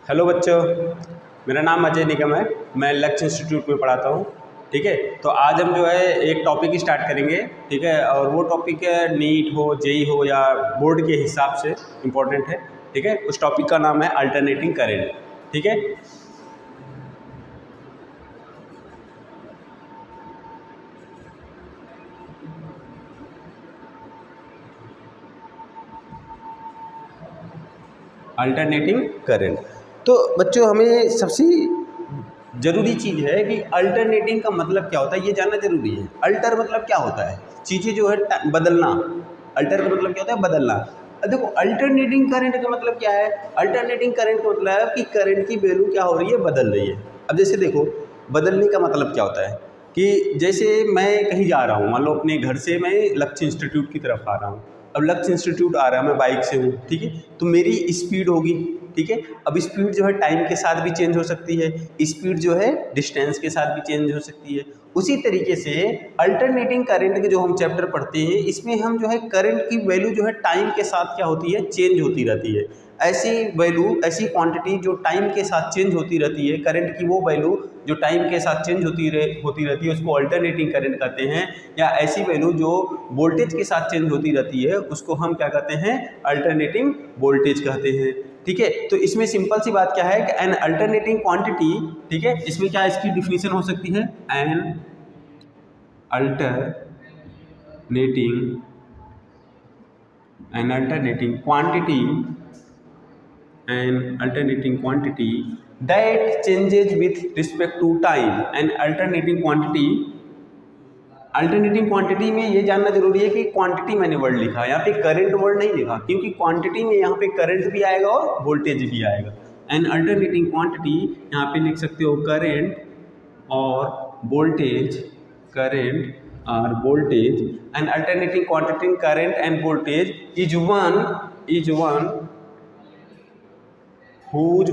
Hello बच्चों, मेरा नाम अजय निगम है। मैं लक्ष्य इंस्टीट्यूट में पढ़ाता हूँ। ठीक है, तो आज हम जो है एक टॉपिक स्टार्ट करेंगे। ठीक है, और वो टॉपिक नीट हो, जेई हो या बोर्ड के हिसाब से इम्पोर्टेंट है। ठीक है, उस टॉपिक का नाम है अल्टरनेटिंग करंट। ठीक है, अल्टरनेटिंग करंट। तो बच्चों, हमें सबसे ज़रूरी चीज़ है कि अल्टरनेटिंग का मतलब क्या होता है, ये जानना ज़रूरी है। अल्टर मतलब क्या होता है, चीज़ें जो है बदलना। अल्टर का मतलब क्या होता है, बदलना। अब देखो, अल्टरनेटिंग करंट का मतलब क्या है। अल्टरनेटिंग करंट का मतलब है कि करंट की वैल्यू क्या हो रही है, बदल रही है। अब जैसे देखो, बदलने का मतलब क्या होता है कि जैसे मैं कहीं जा रहा हूँ, मान लो अपने घर से मैं लक्ष्य इंस्टीट्यूट की तरफ आ रहा हूँ। अब लक्ष्य इंस्टीट्यूट आ रहा है, मैं बाइक से हूँ। ठीक है, तो मेरी स्पीड होगी। ठीक है, अब स्पीड जो है टाइम के साथ भी चेंज हो सकती है, स्पीड जो है डिस्टेंस के साथ भी चेंज हो सकती है। उसी तरीके से अल्टरनेटिंग करंट के जो हम चैप्टर पढ़ते हैं, इसमें हम जो है करंट की वैल्यू जो है टाइम के साथ क्या होती है, चेंज होती रहती है। ऐसी वैल्यू, ऐसी क्वांटिटी जो टाइम के साथ चेंज होती रहती है, करंट की वो वैल्यू जो टाइम के साथ चेंज होती रहती है, उसको अल्टरनेटिंग करंट कहते हैं। या ऐसी वैल्यू जो वोल्टेज के साथ चेंज होती रहती है, उसको हम क्या कहते हैं, अल्टरनेटिंग वोल्टेज कहते हैं। ठीक है, तो इसमें सिंपल सी बात क्या है कि एन अल्टरनेटिंग क्वांटिटी। ठीक है, इसमें क्या इसकी डिफिनीशन हो सकती है, N alternating quantity, an alternating quantity that changes with respect to time। an alternating quantity, alternating quantity में ये जानना जरूरी है कि क्वांटिटी मैंने वर्ड लिखा है, यहाँ पे करंट वर्ड नहीं लिखा, क्योंकि क्वांटिटी में यहाँ पे करंट भी आएगा और वोल्टेज भी आएगा। एन अल्टरनेटिंग क्वांटिटी, यहाँ पे लिख सकते हो करंट और वोल्टेज, करंट और voltage. N alternating quantity current end voltage is one whose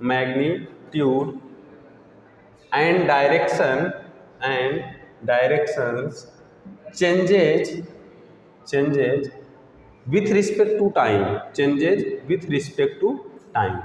magnitude and directions changes with respect to time।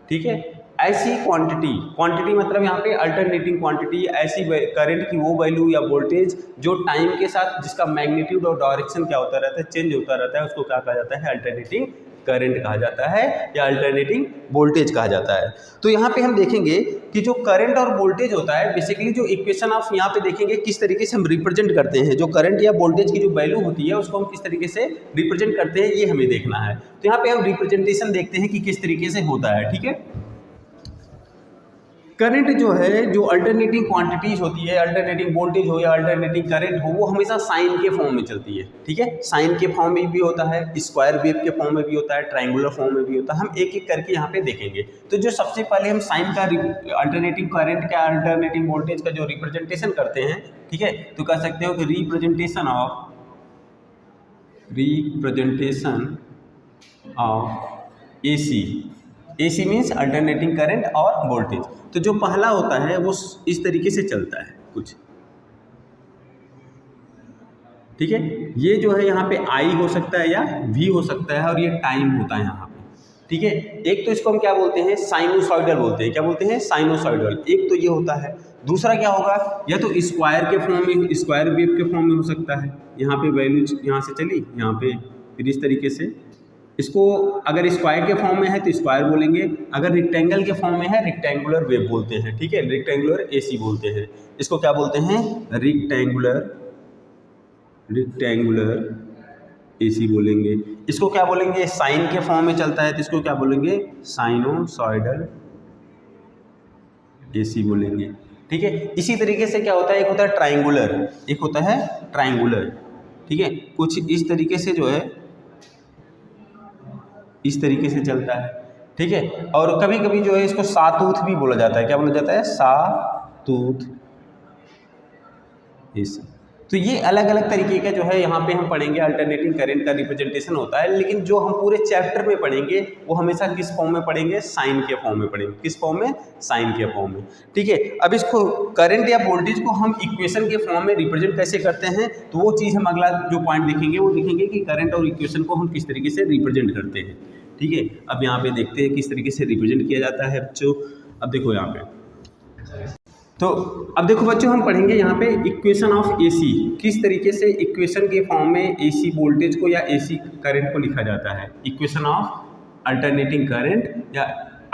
ठीक है, ऐसी क्वांटिटी मतलब यहाँ पे अल्टरनेटिंग क्वांटिटी, ऐसी करंट की वो वैल्यू या वोल्टेज जो टाइम के साथ, जिसका मैग्नीट्यूड और डायरेक्शन क्या होता रहता है, चेंज होता रहता है, उसको क्या कहा जाता है, अल्टरनेटिंग करंट कहा जाता है या अल्टरनेटिंग वोल्टेज कहा जाता है। तो यहाँ पे हम देखेंगे कि जो करंट और वोल्टेज होता है, बेसिकली जो इक्वेशन ऑफ यहाँ पे देखेंगे किस तरीके से हम रिप्रेजेंट करते हैं, जो करंट या वोल्टेज की जो वैल्यू होती है उसको हम किस तरीके से रिप्रेजेंट करते हैं, ये हमें देखना है। तो यहाँ पे हम रिप्रेजेंटेशन देखते हैं कि किस तरीके से होता है। ठीक है, करंट जो है, जो अल्टरनेटिंग क्वांटिटीज होती है, अल्टरनेटिंग वोल्टेज हो या अल्टरनेटिंग करंट हो, वो हमेशा साइन के फॉर्म में चलती है। ठीक है, साइन के फॉर्म में भी होता है, स्क्वायर वेव के फॉर्म में भी होता है, ट्रायंगुलर फॉर्म में भी होता है। हम एक एक करके यहाँ पे देखेंगे। तो जो सबसे पहले हम साइन का, अल्टरनेटिंग करंट का, अल्टरनेटिंग वोल्टेज का जो रिप्रेजेंटेशन करते हैं, ठीक है, तो कह सकते हो कि representation of AC means alternating current और वोल्टेज। तो जो पहला होता है वो इस तरीके से चलता है कुछ। ठीक है, ये जो है यहाँ पे I हो सकता है या V हो सकता है, और ये टाइम होता है यहाँ पे। ठीक है, एक तो इसको हम क्या बोलते हैं, साइनोसॉइडल बोलते हैं। क्या बोलते हैं, साइनोसॉइडल। एक तो ये होता है। दूसरा क्या होगा, या तो स्क्वायर के फॉर्म में, स्क्वायर वेव के फॉर्म में हो सकता है। यहाँ पे वैल्यू यहाँ से चली, यहाँ पे फिर इस तरीके से। इसको अगर स्क्वायर के फॉर्म में है तो स्क्वायर बोलेंगे, अगर रेक्टेंगल के फॉर्म में है रेक्टेंगुलर वेव बोलते हैं। ठीक है, रेक्टेंगुलर AC बोलते हैं। इसको क्या बोलते हैं, रेक्टेंगुलर AC बोलेंगे। इसको क्या बोलेंगे, साइन के फॉर्म में चलता है तो इसको क्या बोलेंगे, साइनोसॉइडल AC बोलेंगे। ठीक है, इसी तरीके से क्या होता है, एक होता है ट्रायंगुलर, एक होता है ट्रायंगुलर। ठीक है, कुछ इस तरीके से जो है, इस तरीके से चलता है। ठीक है, और कभी कभी जो है इसको सातूथ भी बोला जाता है। क्या बोला जाता है, सातूथ AC। तो ये अलग अलग तरीके का जो है यहाँ पे हम पढ़ेंगे, अल्टरनेटिंग करंट का रिप्रेजेंटेशन होता है। लेकिन जो हम पूरे चैप्टर में पढ़ेंगे वो हमेशा किस फॉर्म में पढ़ेंगे, साइन के फॉर्म में पढ़ेंगे। किस फॉर्म में, साइन के फॉर्म में। ठीक है, अब इसको करंट या वोल्टेज को हम इक्वेशन के फॉर्म में रिप्रेजेंट कैसे करते हैं, तो वो चीज़ हम अगला जो पॉइंट देखेंगे वो देखेंगे कि करंट और इक्वेशन को हम किस तरीके से रिप्रेजेंट करते हैं। ठीक है। अब यहाँ पे देखते हैं किस तरीके से रिप्रेजेंट किया जाता है बच्चों। अब देखो यहाँ पे, तो अब देखो बच्चों हम पढ़ेंगे यहाँ पे इक्वेशन ऑफ एसी, किस तरीके से इक्वेशन के फॉर्म में एसी वोल्टेज को या एसी करंट को लिखा जाता है। इक्वेशन ऑफ अल्टरनेटिंग करंट या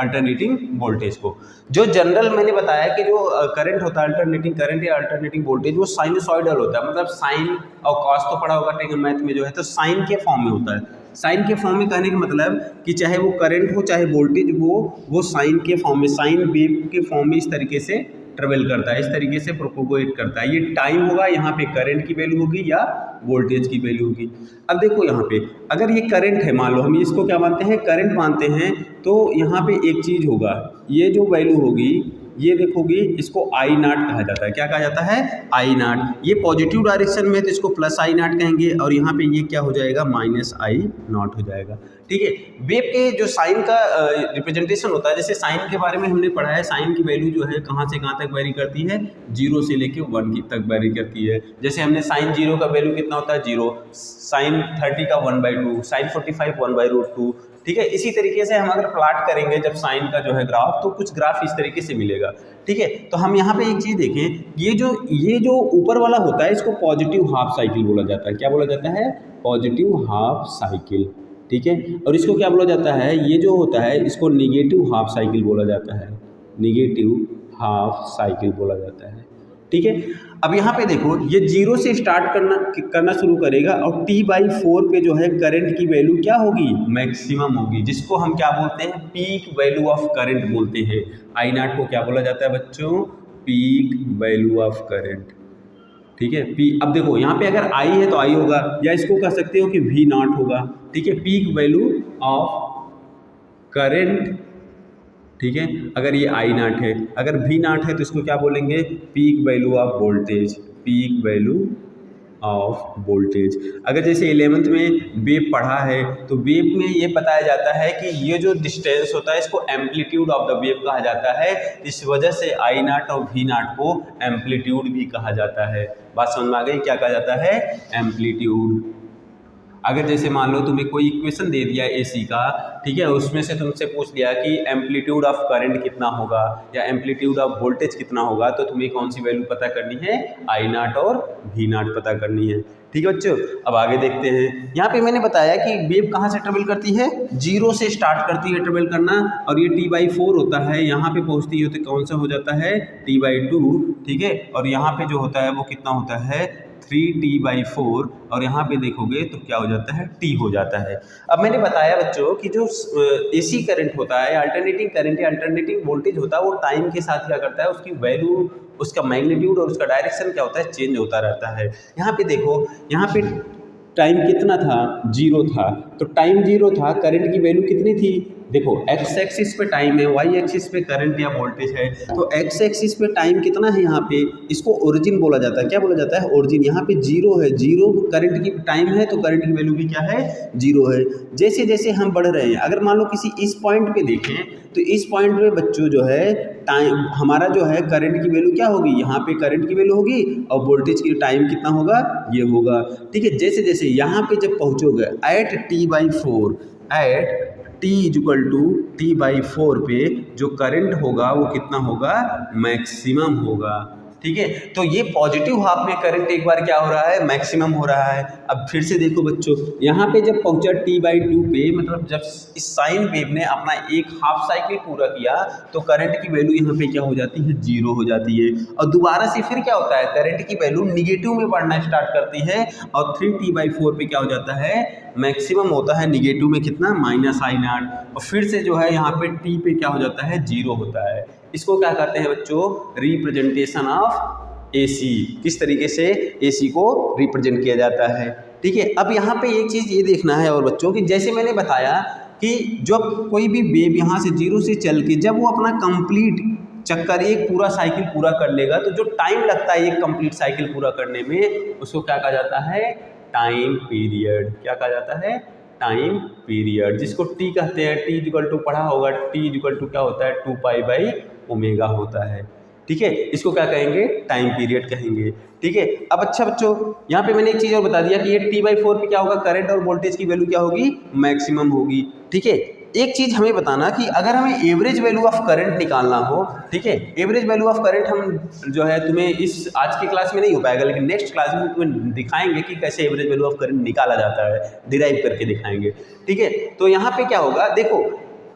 अल्टरनेटिंग वोल्टेज को, जो जनरल मैंने बताया कि जो करंट होता है अल्टरनेटिंग करंट या अल्टरनेटिंग वोल्टेज वो साइनसॉइडल होता है, मतलब साइन और कॉस तो पढ़ा होगा टेक्निकल मैथ में जो है, तो साइन के फॉर्म में होता है। साइन के फॉर्म में कहने का मतलब कि चाहे वो करंट हो चाहे वोल्टेज हो, वो साइन के फॉर्म में, साइन वेव के फॉर्म में इस तरीके से ट्रेवल करता है, इस तरीके से प्रोपोगेट करता है। ये टाइम होगा, यहाँ पे करंट की वैल्यू होगी या वोल्टेज की वैल्यू होगी। अब देखो यहाँ पे अगर ये करंट है, मान लो हम इसको क्या मानते हैं, करंट मानते हैं, तो यहाँ पे एक चीज़ होगा, ये जो वैल्यू होगी ये देखोगे इसको आई नाट कहा जाता है। क्या कहा जाता है? आई नाट। ये पॉजिटिव डायरेक्शन में तो इसको प्लस आई नाट कहेंगे, और यहाँ पे ये क्या हो जाएगा, माइनस आई नॉट हो जाएगा। ठीक है। वेव के जो साइन का रिप्रेजेंटेशन होता है, जैसे साइन के बारे में हमने पढ़ा है, साइन की वैल्यू जो है कहाँ से कहाँ तक वेरी करती है, 0 से लेके 1 तक वेरी करती है। जैसे हमने साइन 0 का वैल्यू कितना होता है, 0, साइन 30 का 1/2, साइन 45 1/√2। ठीक है। इसी तरीके से हम अगर प्लाट करेंगे जब साइन का जो है ग्राफ, तो कुछ ग्राफ इस तरीके से मिलेगा। ठीक है। तो हम यहाँ पे एक चीज़ देखें, ये जो ऊपर वाला होता है इसको पॉजिटिव हाफ साइकिल बोला जाता है। क्या बोला जाता है? Positive half cycle. ठीक है। और इसको क्या बोला जाता है, ये जो होता है इसको निगेटिव हाफ साइकिल बोला जाता है, निगेटिव हाफ साइकिल बोला जाता है। ठीक है। अब यहाँ पे देखो ये 0 से स्टार्ट करना शुरू करेगा, और T/4 पे जो है करंट की वैल्यू क्या होगी, मैक्सिमम होगी, जिसको हम क्या बोलते हैं, पीक वैल्यू ऑफ करंट बोलते हैं। आई नाट को क्या बोला जाता है बच्चों, पीक वैल्यू ऑफ करंट। ठीक है। अब देखो यहाँ पे अगर आई है तो आई होगा, या इसको कह सकते हो कि V नॉट होगा। ठीक है। Peak value of current. ठीक है। अगर ये आई नाट है, अगर V नाट है तो इसको क्या बोलेंगे, peak value of voltage, peak value of voltage. अगर जैसे 11th में वेव पढ़ा है, तो वेव में ये बताया जाता है कि ये जो डिस्टेंस होता है इसको एम्पलीट्यूड ऑफ द वेव कहा जाता है। इस वजह से आई नाट और V नाट को एम्पलीट्यूड भी कहा जाता है। बात समझ में आ गई? क्या कहा जाता है? एम्पलीट्यूड। अगर जैसे मान लो तुम्हें कोई इक्वेशन दे दिया एसी का, ठीक है, उसमें से तुमसे पूछ लिया कि एम्पलीट्यूड ऑफ करंट कितना होगा या एम्पलीट्यूड ऑफ वोल्टेज कितना होगा, तो तुम्हें कौन सी वैल्यू पता करनी है, आई नाट और V नाट पता करनी है। ठीक है बच्चों। अब आगे देखते हैं। यहाँ पे मैंने बताया कि वेव कहाँ से ट्रेवल करती है, 0 से स्टार्ट करती है ट्रेवल करना, और ये T/4 होता है, यहाँ पे पहुँचती है तो कौन सा हो जाता है, T/2। ठीक है। और यहाँ पे जो होता है वो कितना होता है, 3T/4, और यहाँ पे देखोगे तो क्या हो जाता है, T हो जाता है। अब मैंने बताया बच्चों कि जो एसी करंट होता है, अल्टरनेटिंग करंट या अल्टरनेटिंग वोल्टेज होता है, वो टाइम के साथ क्या करता है, उसकी वैल्यू, उसका मैग्नीट्यूड और उसका डायरेक्शन क्या होता है, चेंज होता रहता है। यहाँ पे देखो, यहाँ पे टाइम कितना था, 0 था, तो टाइम 0 था, करंट की वैल्यू कितनी थी, देखो एक्स एक्सिस पे टाइम है, वाई एक्सिस पे करंट या वोल्टेज है, तो एक्स एक्सिस पे टाइम कितना है, यहाँ पे इसको ओरिजिन बोला जाता है। क्या बोला जाता है, ओरिजिन। यहाँ पे 0 है, 0 करंट की टाइम है, तो करंट की वैल्यू भी क्या है, 0 है। जैसे जैसे हम बढ़ रहे हैं, अगर मान लो किसी इस पॉइंट पे देखें, तो इस पॉइंट पे बच्चों जो है टाइम हमारा जो है करंट की वैल्यू क्या होगी, यहाँ पे करंट की वैल्यू होगी, और वोल्टेज की टाइम कितना होगा, ये होगा। ठीक है। जैसे जैसे यहाँ पे जब पहुँचोगे एट T/4, एट T/4 पे जो करंट होगा वो कितना होगा, मैक्सिमम होगा। ठीक है। तो ये पॉजिटिव हाफ में करंट एक बार क्या हो रहा है, मैक्सिमम हो रहा है। अब फिर से देखो बच्चों, यहाँ पे जब पहुंचा T/2 पे, मतलब जब इस साइन वेव ने अपना एक हाफ साइकिल पूरा किया, तो करंट की वैल्यू यहाँ पे क्या हो जाती है, 0 हो जाती है। और दोबारा से फिर क्या होता है, करंट की वैल्यू निगेटिव में बढ़ना स्टार्ट करती है, और 3T/4 पे क्या हो जाता है, मैक्सिमम होता है निगेटिव में कितना, -I0, और फिर से जो है यहाँ पे T पे क्या हो जाता है, 0 होता है। इसको क्या कहते हैं बच्चों, रिप्रेजेंटेशन ऑफ एसी। किस तरीके से एसी को रिप्रेजेंट किया जाता है। ठीक है। अब यहाँ पे एक चीज़ ये देखना है और बच्चों, कि जैसे मैंने बताया कि जब कोई भी वेव यहाँ से 0 से चल के जब वो अपना कंप्लीट चक्कर, एक पूरा साइकिल पूरा कर लेगा, तो जो टाइम लगता है एक कंप्लीट साइकिल पूरा करने में, उसको क्या कहा जाता है, टाइम पीरियड। क्या कहा जाता है, टाइम पीरियड, जिसको टी कहते हैं। टी इक्वल टू पढ़ा होगा, टी इक्वल टू क्या होता है, 2π/ω होता है। ठीक है। इसको क्या कहेंगे, टाइम पीरियड कहेंगे। ठीक है। अब अच्छा बच्चों, यहाँ पे मैंने एक चीज़ और बता दिया कि ये T/4 पे क्या होगा, करंट और वोल्टेज की वैल्यू क्या होगी, मैक्सिमम होगी। ठीक है। एक चीज़ हमें बताना कि अगर हमें एवरेज वैल्यू ऑफ करंट निकालना हो, ठीक है, एवरेज वैल्यू ऑफ करंट हम जो है तुम्हें इस आज की क्लास में नहीं हो पाएगा, लेकिन नेक्स्ट क्लास में तुम्हें दिखाएंगे कि कैसे एवरेज वैल्यू ऑफ करंट निकाला जाता है, डिराइव करके दिखाएंगे, ठीक है। तो यहाँ पे क्या होगा, देखो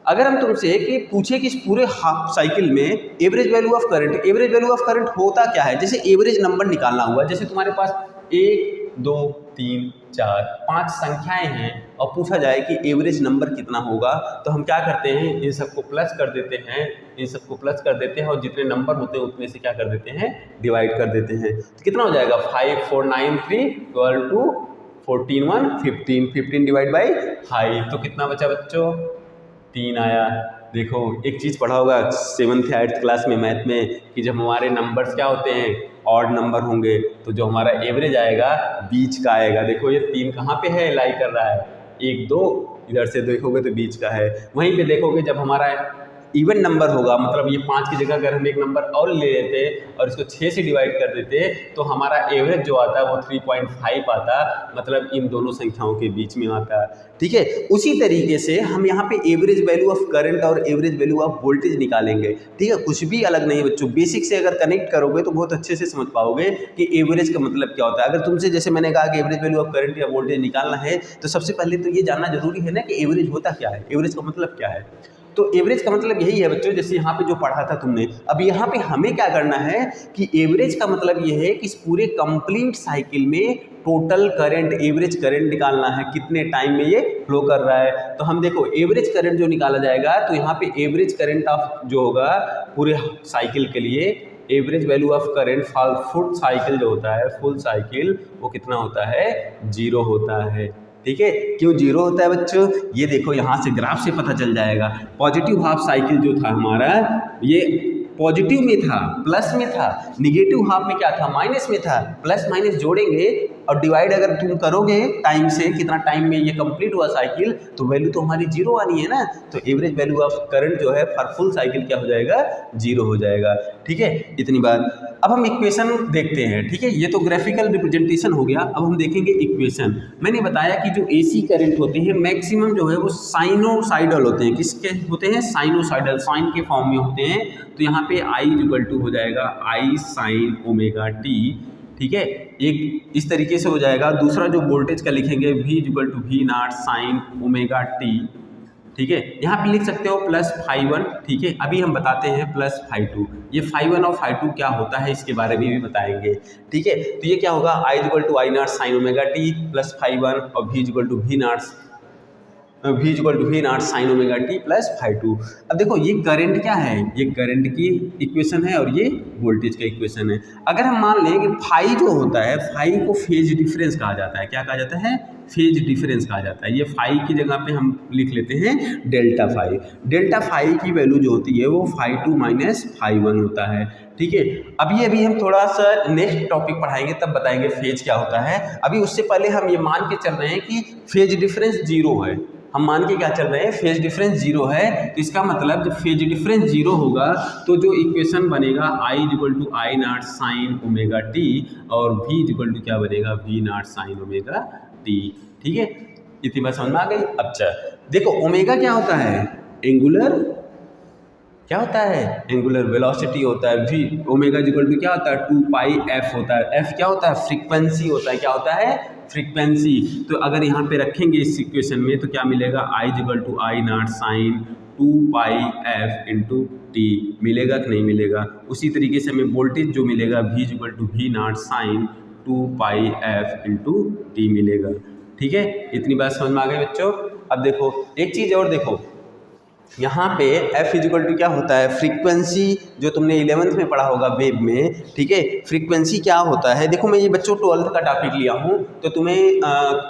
अगर हम तुमसे कि पूछे कि इस पूरे हाफ साइकिल में average value of current, average value of current होता क्या है, जैसे एवरेज नंबर निकालना हुआ, जैसे तुम्हारे पास 1 2 3 4 5 संख्याएं हैं और पूछा जाए कि एवरेज नंबर कितना होगा, तो हम क्या करते हैं, इन सबको प्लस कर देते हैं, इन सबको प्लस कर देते हैं और जितने नंबर होते हैं उतने से क्या कर देते हैं, डिवाइड कर देते हैं। तो कितना हो जाएगा, 5 4 9 3 12 2 14 1 15, 15 डिवाइड बाई 5, तो कितना बचा बच्चों, 3 आया। देखो एक चीज़ पढ़ा होगा 7th या 8th क्लास में मैथ में कि जब हमारे नंबर्स क्या होते हैं, ऑड नंबर होंगे, तो जो हमारा एवरेज आएगा बीच का आएगा। देखो ये 3 कहाँ पे है, लाई कर रहा है, 1 2 इधर से देखोगे तो बीच का है। वहीं पे देखोगे जब हमारा इवन नंबर होगा, मतलब ये 5 की जगह अगर हम एक नंबर और ले लेते और इसको 6 से डिवाइड कर देते तो हमारा एवरेज जो आता है वो 3.5 आता, मतलब इन दोनों संख्याओं के बीच में आता, ठीक है। उसी तरीके से हम यहाँ पे एवरेज वैल्यू ऑफ करंट और एवरेज वैल्यू ऑफ वोल्टेज निकालेंगे, ठीक है। कुछ भी अलग नहीं है बच्चों, बेसिक से अगर कनेक्ट करोगे तो बहुत अच्छे से समझ पाओगे कि एवरेज का मतलब क्या होता है। अगर तुमसे जैसे मैंने कहा कि एवरेज वैल्यू ऑफ करंट या वोल्टेज निकालना है तो सबसे पहले तो ये जानना जरूरी है ना कि एवरेज होता क्या है, एवरेज का मतलब क्या है। तो एवरेज का मतलब यही है बच्चों, जैसे यहाँ पे जो पढ़ा था तुमने, अब यहाँ पे हमें क्या करना है कि एवरेज का मतलब ये है कि इस पूरे कंप्लीट साइकिल में टोटल करंट, एवरेज करंट निकालना है, कितने टाइम में ये फ्लो कर रहा है। तो हम देखो एवरेज करंट जो निकाला जाएगा, तो यहाँ पे एवरेज करंट ऑफ जो होगा पूरे साइकिल के लिए, average value of current for full cycle जो होता है, फुल साइकिल, वो कितना होता है, 0 होता है, ठीक है। क्यों 0 होता है बच्चों, ये देखो यहाँ से ग्राफ से पता चल जाएगा। पॉजिटिव हाफ साइकिल जो था हमारा, ये पॉजिटिव में था, प्लस में था, निगेटिव हाफ में क्या था, माइनस में था। प्लस माइनस जोड़ेंगे और डिवाइड अगर तुम करोगे टाइम से, कितना टाइम में ये कंप्लीट हुआ साइकिल, तो वैल्यू तो हमारी 0 आनी है ना। तो एवरेज वैल्यू ऑफ करंट जो है फॉर फुल साइकिल क्या हो जाएगा, 0 हो जाएगा, ठीक है। इतनी बात। अब हम इक्वेशन देखते हैं, ठीक है। ये तो ग्राफिकल रिप्रेजेंटेशन हो गया, अब हम देखेंगे इक्वेशन। मैंने बताया कि जो एसी करंट होते हैं मैक्सिमम जो है वो साइनोसाइडल होते हैं। किसके होते हैं, साइनोसाइडल, साइन के फॉर्म में होते हैं। तो यहाँ पे आई इक्वल टू हो जाएगा आई साइन ओमेगा टी, ठीक है, एक इस तरीके से हो जाएगा। दूसरा जो वोल्टेज का लिखेंगे V equal to V naught sine omega T, ठीक है। यहाँ पे लिख सकते हो प्लस ∅1, ठीक है। अभी हम बताते हैं प्लस ∅2, ये ∅1 और ∅2 क्या होता है इसके बारे में भी बताएंगे, ठीक है। तो ये क्या होगा, I equal to I naught sine omega T plus ∅1 और V equal to V naught sine omega T plus ∅2। अब देखो ये करंट क्या है, ये करंट की इक्वेशन है और ये वोल्टेज का इक्वेशन है। अगर हम मान लें कि फाई जो होता है, फाई को फेज डिफरेंस कहा जाता है। क्या कहा जाता है, फेज डिफरेंस कहा जाता है। ये फाई की जगह पे हम लिख लेते हैं डेल्टा फाई। डेल्टा फाई की वैल्यू जो होती है वो ∅2 माइनस ∅1 होता है, ठीक है। अभी हम थोड़ा सा नेक्स्ट टॉपिक पढ़ाएंगे तब बताएंगे फेज क्या होता है। अभी उससे पहले हम ये मान के चल रहे हैं कि फेज डिफरेंस 0 है। हम मान के क्या चल रहे हैं, फेज डिफरेंस 0 है। तो इसका मतलब जब फेज डिफरेंस 0 होगा तो जो इक्वेशन बनेगा I equal to I naught sine omega T और V इक्वल टू क्या बनेगा, V naught sine omega T, ठीक है। इतनी बात समझ में आ गई। अच्छा देखो ओमेगा क्या होता है, एंगुलर, क्या होता है, एंगुलर वेलोसिटी होता है। V ओमेगा इक्वल टू क्या होता है, 2 पाई f होता है। f क्या होता है, फ्रीक्वेंसी होता है। क्या होता है, फ्रीक्वेंसी। तो अगर यहाँ पे रखेंगे इस इक्वेशन में तो क्या मिलेगा, I equal to I naught sine 2 pi f into T मिलेगा कि नहीं मिलेगा। उसी तरीके से हमें वोल्टेज जो मिलेगा V equal to V naught sine 2 pi f into T मिलेगा, ठीक है। इतनी बात समझ में आ गई बच्चों। अब देखो एक चीज़ और देखो, यहाँ पे f इक्वल टू क्या होता है, फ्रीक्वेंसी, जो तुमने 11th में पढ़ा होगा वेव में, ठीक है। फ्रीक्वेंसी क्या होता है, देखो मैं ये बच्चों 12th का टॉपिक लिया हूँ तो तुम्हें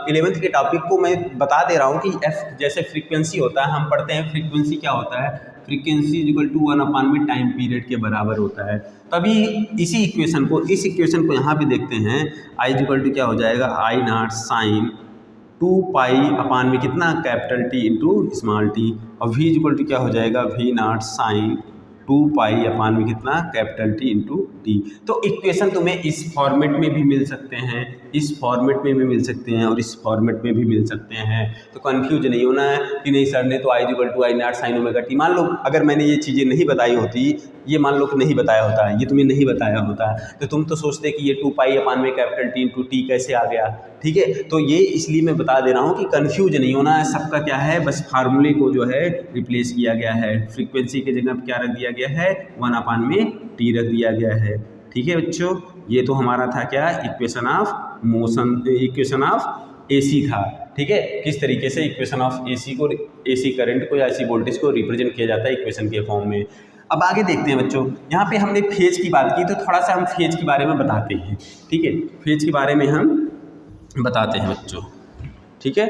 11th के टॉपिक को मैं बता दे रहा हूँ कि f जैसे फ्रीक्वेंसी होता है, हम पढ़ते हैं फ्रीक्वेंसी क्या होता है, फ्रीक्वेंसी इक्वल टू 1/में टाइम पीरियड के बराबर होता है। तभी इसी इक्वेशन को, इस इक्वेशन को यहाँ पे देखते हैं, I इक्वल टू क्या हो जाएगा, आई नॉट साइन 2 पाई अपान में कितना, capital T into small T, और V इक्वल टू क्या हो जाएगा, V नॉट साइन 2 पाई अपान में कितना, कैपिटल टी इंटू टी। तो इक्वेशन तुम्हें इस फॉर्मेट में भी मिल सकते हैं, इस फॉर्मेट में भी मिल सकते हैं और इस फॉर्मेट में भी मिल सकते हैं। तो कन्फ्यूज नहीं होना है कि नहीं सर ने तो I = I not sine omega T, मान लो अगर मैंने ये चीज़ें नहीं बताई होती, ये मान लो कि नहीं बताया होता, ये तुम्हें नहीं बताया होता, तो तुम तो सोचते कि ये 2π/T कैसे आ गया। ठीक है, तो ये इसलिए मैं बता दे रहा हूँ कि कन्फ्यूज नहीं होना है। सबका क्या है, बस फार्मूले को जो है रिप्लेस किया गया है, फ्रीक्वेंसी की जगह क्या रख दिया गया है, 1/T रख दिया गया है। ठीक है बच्चों, ये तो हमारा था क्या, equation of motion, equation of AC था। ठीक है, किस तरीके से इक्वेशन ऑफ AC को, AC करंट को या AC वोल्टेज को रिप्रेजेंट किया जाता है इक्वेशन के फॉर्म में। अब आगे देखते हैं बच्चों, यहाँ पे हमने फेज की बात की, तो थोड़ा सा हम फेज के बारे में बताते हैं। ठीक है, फेज के बारे में हम बताते हैं बच्चों। ठीक है,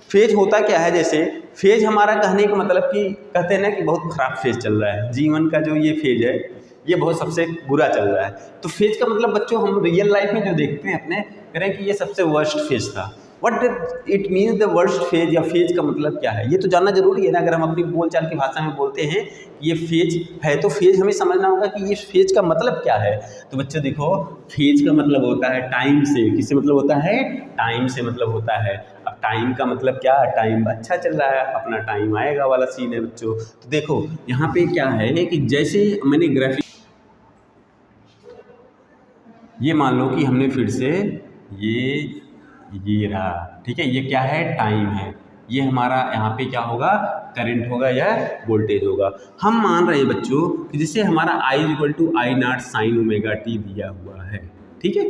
फेज होता क्या है, जैसे फेज हमारा कहने का मतलब कि कहते हैं ना कि बहुत ख़राब फेज चल रहा है, जीवन का जो ये फेज है ये बहुत सबसे बुरा चल रहा है। तो फेज का मतलब बच्चों हम रियल लाइफ में जो देखते हैं अपने, करें कि ये सबसे वर्स्ट फेज था। What it means the worst phase, या फेज का मतलब क्या है, ये तो जानना जरूरी है ना। अगर हम अपनी बोलचाल की भाषा में बोलते हैं ये फेज है, तो फेज हमें समझना होगा कि ये फेज का मतलब क्या है। तो बच्चों देखो, फेज का मतलब होता है टाइम से, किससे मतलब होता है, टाइम से मतलब होता है। अब टाइम का मतलब क्या, टाइम अच्छा चल रहा है, अपना टाइम आएगा वाला सीन है बच्चों। तो देखो यहाँ पे क्या है कि जैसे मैंने ग्राफिक, ये मान लो कि हमने फिर से ये रहा। ठीक है, ये क्या है, टाइम है, ये हमारा यहाँ पे क्या होगा, करंट होगा या वोल्टेज होगा। हम मान रहे हैं बच्चों कि जैसे हमारा I = I not sine omega T दिया हुआ है। ठीक है,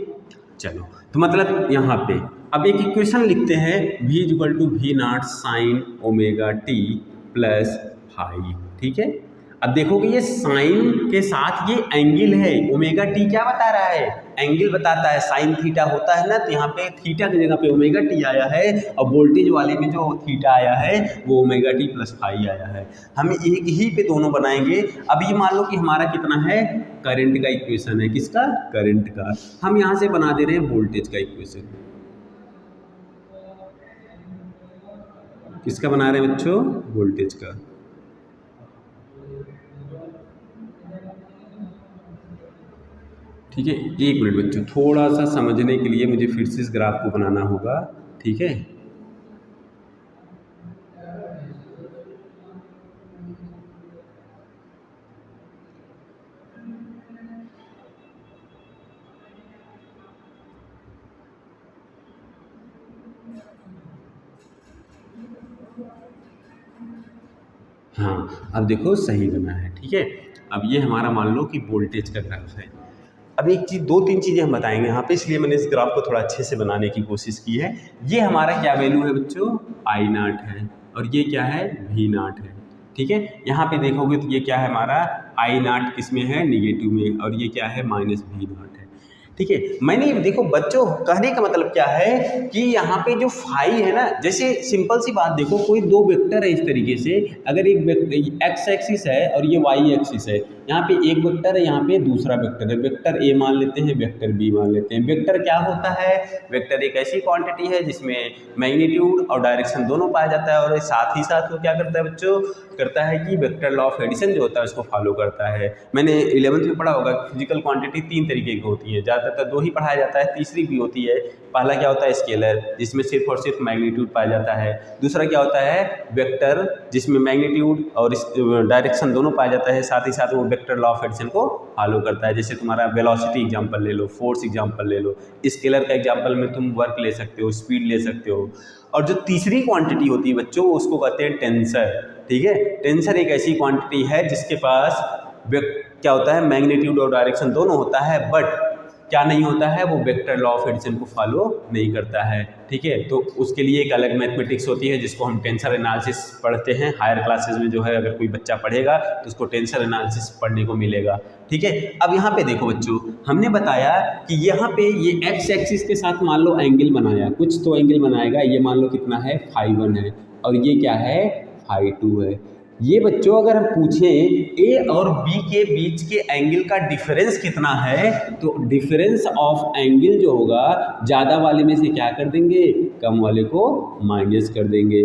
चलो तो मतलब यहाँ पे अब एक इक्वेशन लिखते हैं, V = V naught sine omega T plus phi. ठीक है, अब देखो कि ये साइन के साथ ये एंगल है, ओमेगा टी क्या बता रहा है, एंगल बताता है, साइन थीटा होता है ना, तो यहाँ पे थीटा की जगह पे ओमेगा टी आया है, और वोल्टेज वाले में जो थीटा आया है वो ओमेगा टी प्लस फाई आया है। हम एक ही पे दोनों बनाएंगे। अब ये मान लो कि हमारा कितना है, करंट का इक्वेशन है, किसका, करंट का। हम यहाँ से बना दे रहे हैं वोल्टेज का इक्वेशन। किसका बना रहे हैं बच्चों, वोल्टेज का। ठीक है, एक मिनट बच्चों, थोड़ा सा समझने के लिए मुझे फिर से इस ग्राफ को बनाना होगा। ठीक है, हाँ अब देखो सही बना है। ठीक है, अब ये हमारा मान लो कि वोल्टेज का ग्राफ है। अब एक चीज़, दो तीन चीज़ें हम बताएंगे यहाँ पे, इसलिए मैंने इस ग्राफ को थोड़ा अच्छे से बनाने की कोशिश की है। ये हमारा क्या वैल्यू है बच्चों, I नॉट है, और ये क्या है, V नॉट है। ठीक है, यहाँ पे देखोगे तो ये क्या है हमारा, I नॉट किस में है, निगेटिव में, और ये क्या है, -V नॉट है। ठीक है, मैंने देखो बच्चों कहने का मतलब क्या है कि यहाँ पे जो फाई है ना, जैसे सिंपल सी बात देखो, कोई दो वेक्टर है इस तरीके से, अगर एक एक्स एक्सिस है और ये वाई एक्सिस है, यहाँ पे एक वेक्टर है, यहाँ पे दूसरा वेक्टर है, वेक्टर ए मान लेते हैं, वेक्टर बी मान लेते हैं। वेक्टर क्या होता है, वेक्टर एक ऐसी क्वांटिटी है जिसमें मैग्नीट्यूड और डायरेक्शन दोनों पाया जाता है, और साथ ही साथ वो क्या करता है बच्चों, करता है कि वेक्टर लॉ ऑफ एडिशन जो होता है उसको फॉलो करता है। मैंने 11वीं में पढ़ा होगा, फिजिकल क्वांटिटी तीन तरीके की होती है, ज़्यादातर दो ही पढ़ाया जाता है, तीसरी भी होती है। पहला क्या होता है, स्केलर, जिसमें सिर्फ और सिर्फ मैग्नीट्यूड पाया जाता है। दूसरा क्या होता है, वेक्टर, जिसमें मैग्नीट्यूड और डायरेक्शन दोनों पाया जाता है, साथ ही साथ वो वेक्टर लॉ ऑफ एडिशन को फॉलो करता है। जैसे तुम्हारा वेलोसिटी एग्जांपल ले लो, फोर्स एग्जांपल ले लो, स्केलर का एग्जांपल में तुम वर्क ले सकते हो, स्पीड ले सकते हो। और जो तीसरी क्वांटिटी होती है बच्चों, उसको कहते हैं टेंसर। ठीक है, टेंसर एक ऐसी क्वांटिटी है जिसके पास क्या होता है, मैग्नीट्यूड और डायरेक्शन दोनों होता है, बट क्या नहीं होता है, वो वेक्टर लॉ ऑफ एडिशन को फॉलो नहीं करता है। ठीक है, तो उसके लिए एक अलग मैथमेटिक्स होती है जिसको हम टेंसर एनालिसिस पढ़ते हैं। हायर क्लासेस में जो है अगर कोई बच्चा पढ़ेगा तो उसको टेंसर एनालिसिस पढ़ने को मिलेगा। ठीक है, अब यहाँ पे देखो बच्चों, हमने बताया कि यहाँ पे ये एक्स एक्सिस के साथ मान लो एंगल बनाया, कुछ तो एंगल बनाएगा, ये मान लो कितना है, φ1 है, और ये क्या है, φ2 है। ये बच्चों अगर हम पूछें ए और बी के बीच के एंगल का डिफरेंस कितना है, तो डिफरेंस ऑफ एंगल जो होगा, ज़्यादा वाले में से क्या कर देंगे, कम वाले को माइनस कर देंगे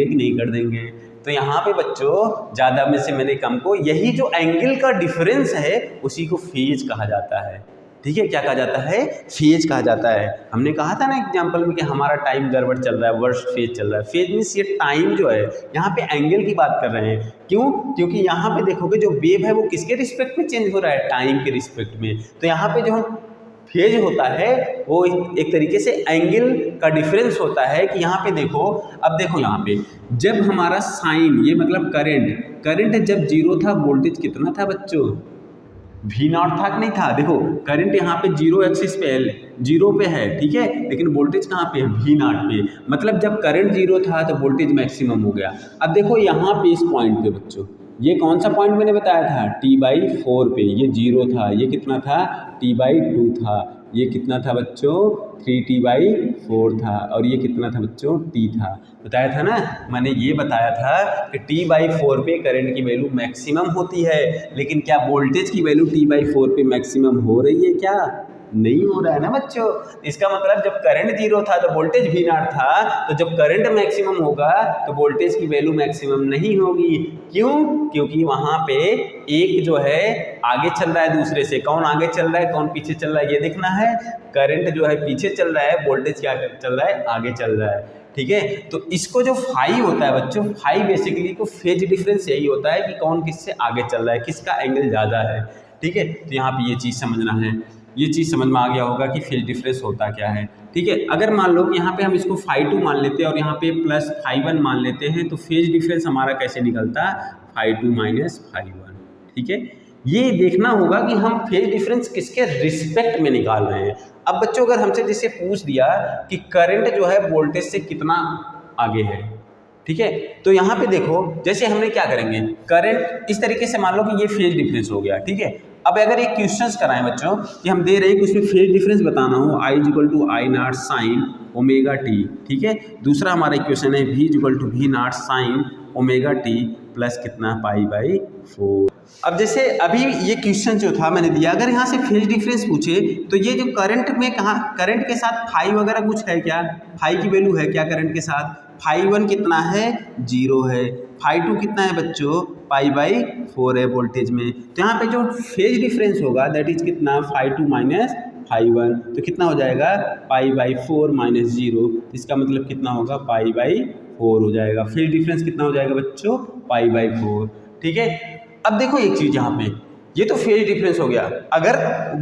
कि नहीं कर देंगे। तो यहाँ पे बच्चों ज़्यादा में से मैंने कम को, यही जो एंगल का डिफरेंस है उसी को फेज कहा जाता है। ठीक है, क्या कहा जाता है, फेज कहा जाता है। हमने कहा था ना एग्जाम्पल में कि हमारा टाइम गड़बड़ चल रहा है, वर्स्ट फेज चल रहा है। फेज मीन्स ये टाइम जो है, यहाँ पे एंगल की बात कर रहे हैं। क्यों? क्योंकि यहाँ पे देखोगे जो वेव है वो किसके रिस्पेक्ट में चेंज हो रहा है, टाइम के रिस्पेक्ट में। तो यहाँ पे जो फेज होता है वो एक तरीके से एंगल का डिफरेंस होता है कि यहाँ पे देखो, अब देखो यहाँ पे जब हमारा साइन, ये मतलब करंट जब जीरो था, वोल्टेज कितना था बच्चों, V नॉट था कि नहीं था। देखो करंट यहाँ पे जीरो एक्सिस पे है, जीरो पे है, ठीक है, लेकिन वोल्टेज कहाँ पे है, V नॉट पे। मतलब जब करंट जीरो था तो वोल्टेज मैक्सिमम हो गया। अब देखो यहाँ पे इस पॉइंट पे बच्चों, ये कौन सा पॉइंट मैंने बताया था, T/4 पे, ये जीरो था, ये कितना था, T/2 था, ये कितना था बच्चों, 3T/4 था, और ये कितना था बच्चों, T था। बताया था ना, मैंने ये बताया था कि T/4 पे करंट की वैल्यू मैक्सिमम होती है, लेकिन क्या वोल्टेज की वैल्यू T/4 पे मैक्सिमम हो रही है क्या, नहीं हो रहा है ना बच्चों। इसका मतलब जब करंट जीरो था तो वोल्टेज V नॉट था, तो जब करंट मैक्सिमम होगा तो वोल्टेज की वैल्यू मैक्सिमम नहीं होगी। क्यों? क्योंकि वहाँ पे एक जो है आगे चल रहा है दूसरे से। कौन आगे चल रहा है, कौन पीछे चल रहा है, ये देखना है। करंट जो है पीछे चल रहा है, वोल्टेज क्या चल रहा है, आगे चल रहा है, ठीक है। तो इसको जो फाई होता है बच्चों, फाई बेसिकली को फेज डिफरेंस यही होता है कि कौन किससे आगे चल रहा है, किसका एंगल ज़्यादा है, ठीक है। तो यहाँ पे ये चीज़ समझना है, ये चीज़ समझ में आ गया होगा कि फेज डिफरेंस होता क्या है, ठीक है। अगर मान लो कि यहाँ पे हम इसको φ2 मान लेते हैं और यहाँ पे प्लस φ1 मान लेते हैं, तो फेज डिफरेंस हमारा कैसे निकलता है, φ2 माइनस φ1, ठीक है। ये देखना होगा कि हम फेज डिफरेंस किसके रिस्पेक्ट में निकाल रहे हैं। अब बच्चों अगर हमसे जैसे पूछ दिया कि करंट जो है वोल्टेज से कितना आगे है, ठीक है, तो यहाँ पे देखो जैसे हमने क्या करेंगे, करंट इस तरीके से मान लो कि ये फेज डिफरेंस हो गया, ठीक है। अब अगर एक क्वेश्चंस कराएं बच्चों कि हम दे रहे हैं कि उसमें फेज डिफरेंस बताना हो, I = I0 sin ω t, ठीक है। दूसरा हमारा इक्वेशन है V = V0 sin ω t plus कितना, π/4। अब जैसे अभी ये क्वेश्चन जो था मैंने दिया, अगर यहाँ से फेज डिफरेंस पूछे तो ये जो करंट में कहाँ, करंट के साथ फाई वगैरह कुछ है क्या, फाई की वैल्यू है क्या करंट के साथ, φ1 कितना है, 0 है, φ2 कितना है बच्चों, π/4 है वोल्टेज में। तो यहाँ पे जो फेज डिफरेंस होगा दैट इज कितना, φ2 माइनस φ1, तो कितना हो जाएगा, π/4 माइनस 0, इसका मतलब कितना होगा, π/4 हो जाएगा। फेज डिफरेंस कितना हो जाएगा बच्चों, π/4, ठीक है। अब देखो एक चीज़ यहाँ पे, ये तो फेज डिफरेंस हो गया। अगर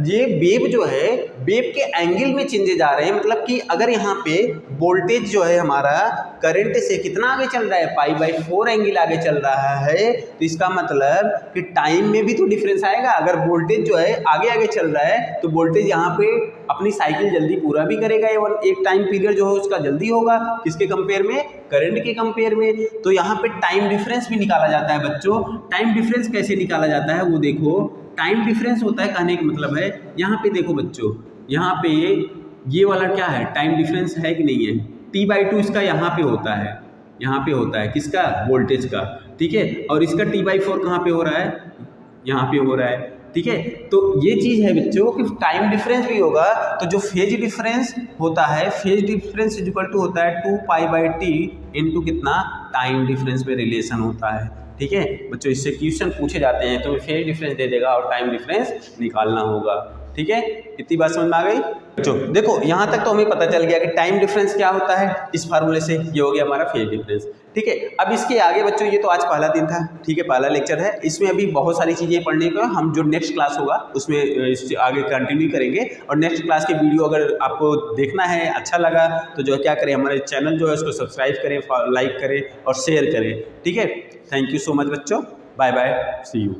ये वेव जो है, वेव के एंगल में चेंजेज आ रहे हैं, मतलब कि अगर यहाँ पे वोल्टेज जो है हमारा करंट से कितना आगे चल रहा है, π/4 एंगल आगे चल रहा है, तो इसका मतलब कि टाइम में भी तो डिफरेंस आएगा। अगर वोल्टेज जो है आगे आगे चल रहा है तो वोल्टेज यहाँ पे अपनी साइकिल जल्दी पूरा भी करेगा, एवं एक टाइम पीरियड जो है उसका जल्दी होगा, किसके कंपेयर में, करंट के कंपेयर में। तो यहाँ पे टाइम डिफरेंस भी निकाला जाता है बच्चों। टाइम डिफरेंस कैसे निकाला जाता है वो देखो, टाइम डिफरेंस होता है, कहने का मतलब है यहाँ पे देखो बच्चों, यहाँ पे ये वाला क्या है, टाइम डिफरेंस है कि नहीं है, T/2 इसका यहाँ पे होता है, यहाँ पे होता है किसका, वोल्टेज का, ठीक है। और इसका T/4 कहाँ पे हो रहा है, यहाँ पे हो रहा है, ठीक है। तो ये चीज़ है बच्चों कि टाइम डिफरेंस भी होगा, तो जो फेज डिफरेंस होता है, फेज डिफरेंस इक्वल टू होता है 2π/t इंटू कितना, टाइम डिफरेंस में रिलेशन होता है, ठीक है बच्चों। इससे क्वेश्चन पूछे जाते हैं तो फेज डिफरेंस दे देगा और टाइम डिफरेंस निकालना होगा, ठीक है। इतनी बात समझ में आ गई बच्चों। देखो यहाँ तक तो हमें पता चल गया कि टाइम डिफरेंस क्या होता है, इस फार्मूले से ये हो गया हमारा फेज डिफरेंस, ठीक है। अब इसके आगे बच्चों, ये तो आज पहला दिन था, ठीक है, पहला लेक्चर है, इसमें अभी बहुत सारी चीज़ें पढ़ने को, हम जो नेक्स्ट क्लास होगा उसमें इससे आगे कंटिन्यू करेंगे। और नेक्स्ट क्लास की वीडियो अगर आपको देखना है, अच्छा लगा तो जो क्या करें, हमारे चैनल जो है उसको सब्सक्राइब करें, लाइक करें और शेयर करें, ठीक है। थैंक यू सो मच बच्चों, बाय बाय, सी यू।